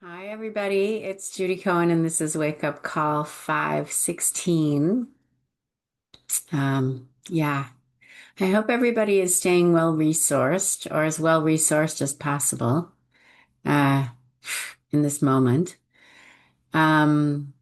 Hi, everybody. It's Judy Cohen, and this is Wake Up Call 516. Yeah, I hope everybody is staying well resourced or as well resourced as possible uh, in this moment. Um,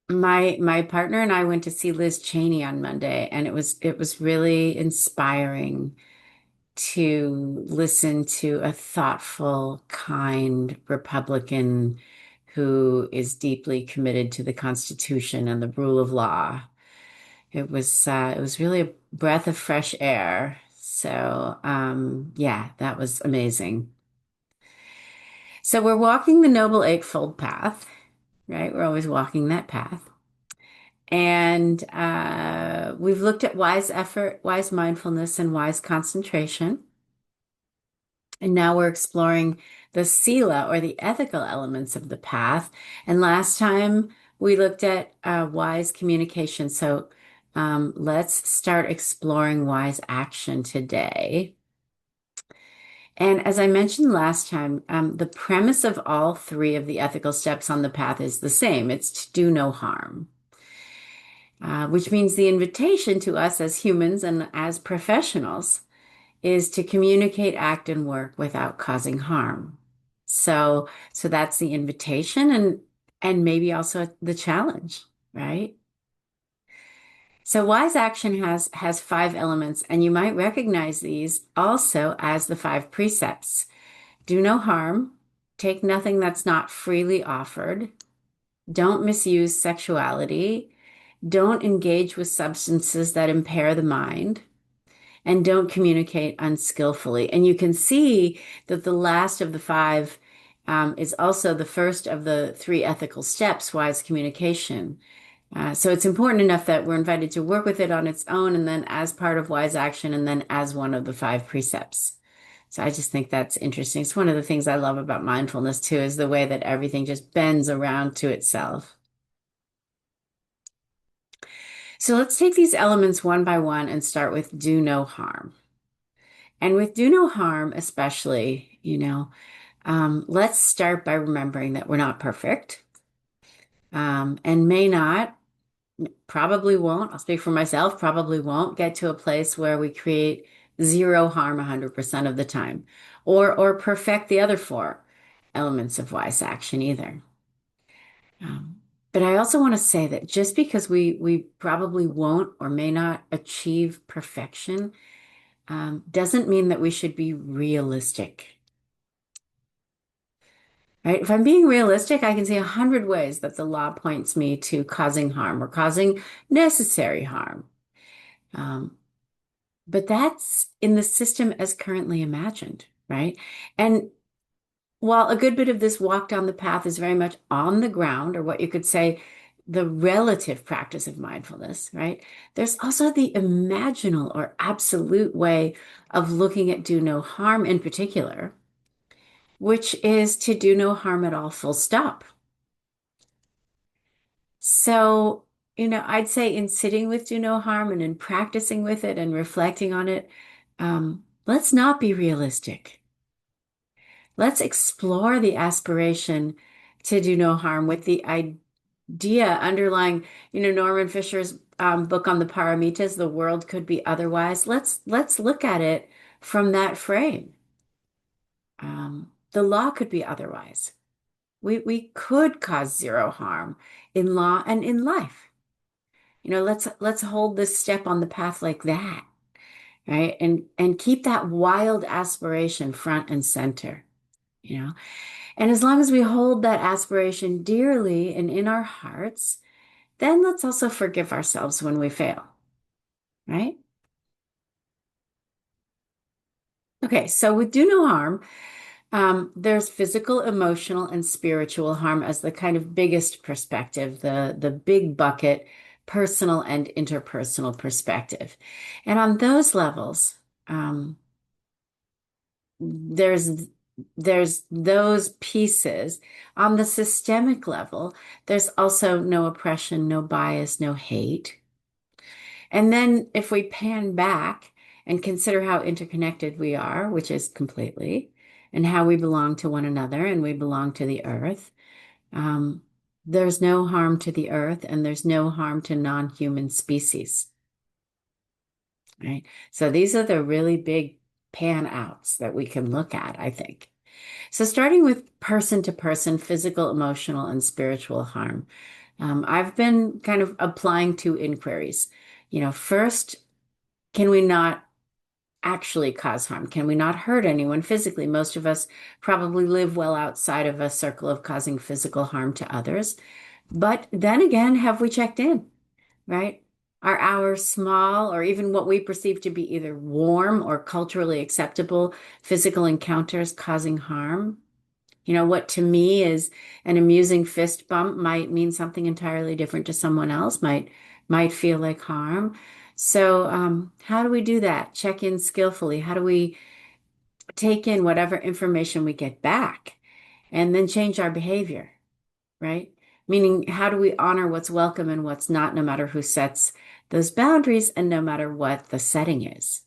my partner and I went to see Liz Cheney on Monday, and it was really inspiring to listen to a thoughtful, kind Republican who is deeply committed to the Constitution and the rule of law. It was really a breath of fresh air. So yeah, that was amazing. So we're walking the Noble Eightfold Path, right? We're always walking that path. And we've looked at wise effort, wise mindfulness, and wise concentration. And now we're exploring the sila or the ethical elements of the path. And last time we looked at wise communication. So let's start exploring wise action today. And as I mentioned last time, the premise of all three of the ethical steps on the path is the same. It's to do no harm, which means the invitation to us as humans and as professionals is to communicate, act, and work without causing harm. So that's the invitation and maybe also the challenge, right? So wise action has five elements, and you might recognize these also as the five precepts. Do no harm, take nothing that's not freely offered, don't misuse sexuality, don't engage with substances that impair the mind, and don't communicate unskillfully. And you can see that the last of the five is also the first of the three ethical steps, wise communication. So it's important enough that we're invited to work with it on its own and then as part of wise action and then as one of the five precepts. So I just think that's interesting. It's one of the things I love about mindfulness too, is the way that everything just bends around to itself. So let's take these elements one by one and start with do no harm. And with do no harm, especially, let's start by remembering that we're not perfect, and may not, probably won't, I'll speak for myself, probably won't get to a place where we create zero harm 100% of the time, or perfect the other four elements of wise action either. But I also want to say that just because we probably won't or may not achieve perfection, doesn't mean that we should be realistic. Right? If I'm being realistic, I can see 100 ways that the law points me to causing harm or causing necessary harm. Um, but that's in the system as currently imagined, right? And while a good bit of this walk down the path is very much on the ground, or what you could say, the relative practice of mindfulness, right? There's also the imaginal or absolute way of looking at do no harm in particular, which is to do no harm at all, full stop. So, I'd say in sitting with do no harm and in practicing with it and reflecting on it, let's not be realistic. Let's explore the aspiration to do no harm with the idea underlying, Norman Fisher's book on the paramitas, The World Could Be Otherwise. Let's look at it from that frame. The law could be otherwise. We could cause zero harm in law and in life. Let's hold this step on the path like that, right? And keep that wild aspiration front and center, you know. And as long as we hold that aspiration dearly and in our hearts, then let's also forgive ourselves when we fail, right? Okay, so with do no harm, there's physical, emotional, and spiritual harm as the kind of biggest perspective, the big bucket, personal and interpersonal perspective. And on those levels, there's there's those pieces. On the systemic level, there's also no oppression, no bias, no hate. And then if we pan back and consider how interconnected we are, which is completely, and how we belong to one another and we belong to the earth, um, there's no harm to the earth and there's no harm to non-human species, right? So these are the really big pan outs that we can look at, I think. So starting with person to person, physical, emotional, and spiritual harm. I've been kind of applying two inquiries. First, can we not actually cause harm? Can we not hurt anyone physically? Most of us probably live well outside of a circle of causing physical harm to others. But then again, have we checked in, right? Are our small or even what we perceive to be either warm or culturally acceptable physical encounters causing harm? What to me is an amusing fist bump might mean something entirely different to someone else, might feel like harm. So, how do we do that? Check in skillfully. How do we take in whatever information we get back and then change our behavior, right? Meaning, how do we honor what's welcome and what's not, no matter who sets those boundaries and no matter what the setting is?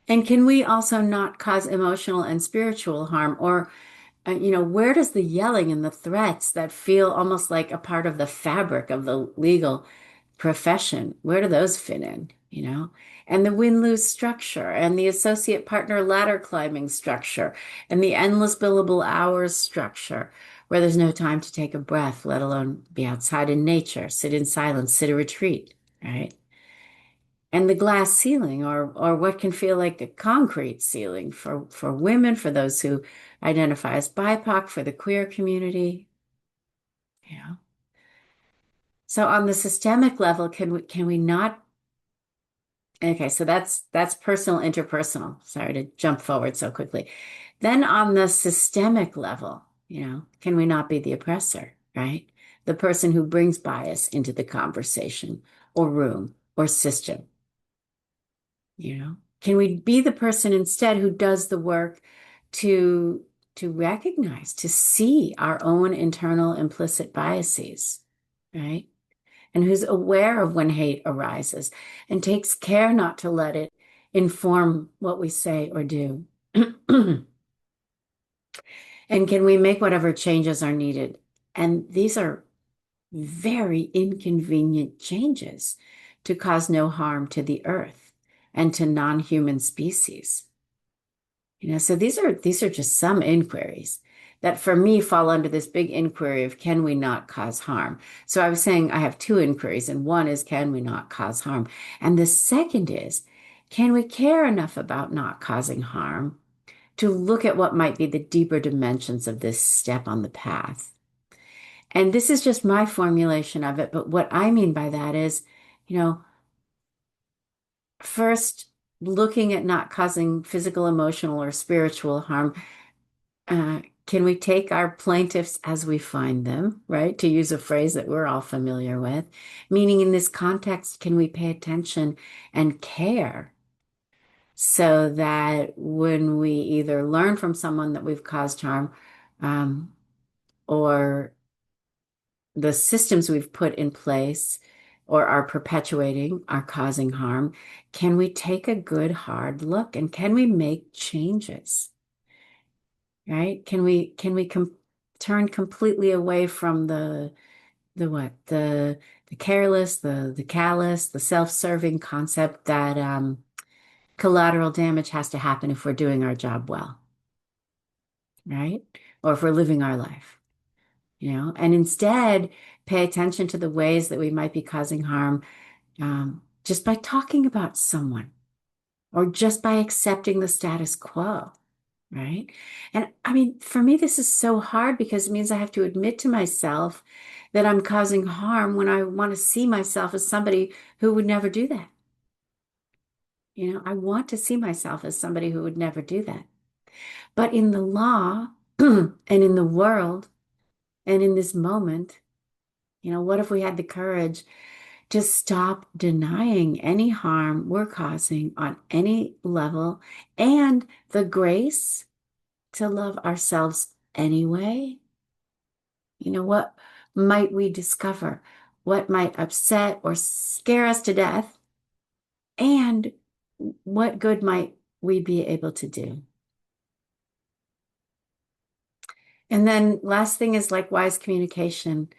And can we also not cause emotional and spiritual harm? Or where does the yelling and the threats that feel almost like a part of the fabric of the legal profession, where do those fit in? And the win-lose structure and the associate partner ladder climbing structure and the endless billable hours structure, where there's no time to take a breath, let alone be outside in nature, sit in silence, sit a retreat, right? And the glass ceiling or what can feel like a concrete ceiling for women, for those who identify as BIPOC, for the queer community. Yeah. So on the systemic level, can we not? Okay, so that's personal, interpersonal. Sorry to jump forward so quickly. Then on the systemic level, can we not be the oppressor, right? The person who brings bias into the conversation or room or system. Can we be the person instead who does the work to to recognize, to see our own internal implicit biases, right? And who's aware of when hate arises and takes care not to let it inform what we say or do. And can we make whatever changes are needed? And these are very inconvenient changes to cause no harm to the earth and to non-human species. So these are just some inquiries that for me fall under this big inquiry of can we not cause harm? So I was saying I have two inquiries, and one is can we not cause harm? And the second is can we care enough about not causing harm to look at what might be the deeper dimensions of this step on the path? And this is just my formulation of it, but what I mean by that is, you know, first looking at not causing physical, emotional, or spiritual harm. Can we take our plaintiffs as we find them, right? To use a phrase that we're all familiar with. Meaning, in this context, can we pay attention and care so that when we either learn from someone that we've caused harm, um, or the systems we've put in place or are perpetuating are causing harm, can we take a good hard look and can we make changes? Right? Can we turn completely away from the what the careless, the callous, the self-serving concept that collateral damage has to happen if we're doing our job well, right? Or if we're living our life, and instead pay attention to the ways that we might be causing harm just by talking about someone or just by accepting the status quo. Right. And I mean, for me, this is so hard because it means I have to admit to myself that I'm causing harm when I want to see myself as somebody who would never do that. I want to see myself as somebody who would never do that. But in the law and in the world and in this moment, what if we had the courage to stop denying any harm we're causing on any level and the grace to love ourselves anyway. What might we discover? What might upset or scare us to death? And what good might we be able to do? And then last thing is like wise communication.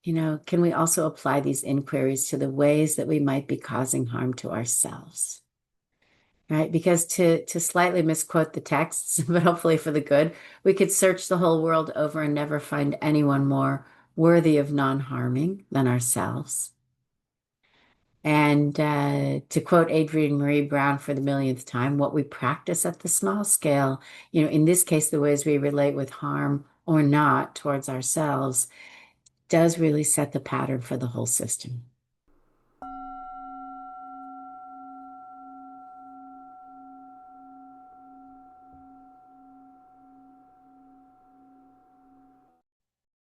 Can we also apply these inquiries to the ways that we might be causing harm to ourselves? Right? Because to slightly misquote the texts, but hopefully for the good, we could search the whole world over and never find anyone more worthy of non-harming than ourselves. And to quote Adrienne Marie Brown for the millionth time, what we practice at the small scale, in this case, the ways we relate with harm or not towards ourselves, does really set the pattern for the whole system.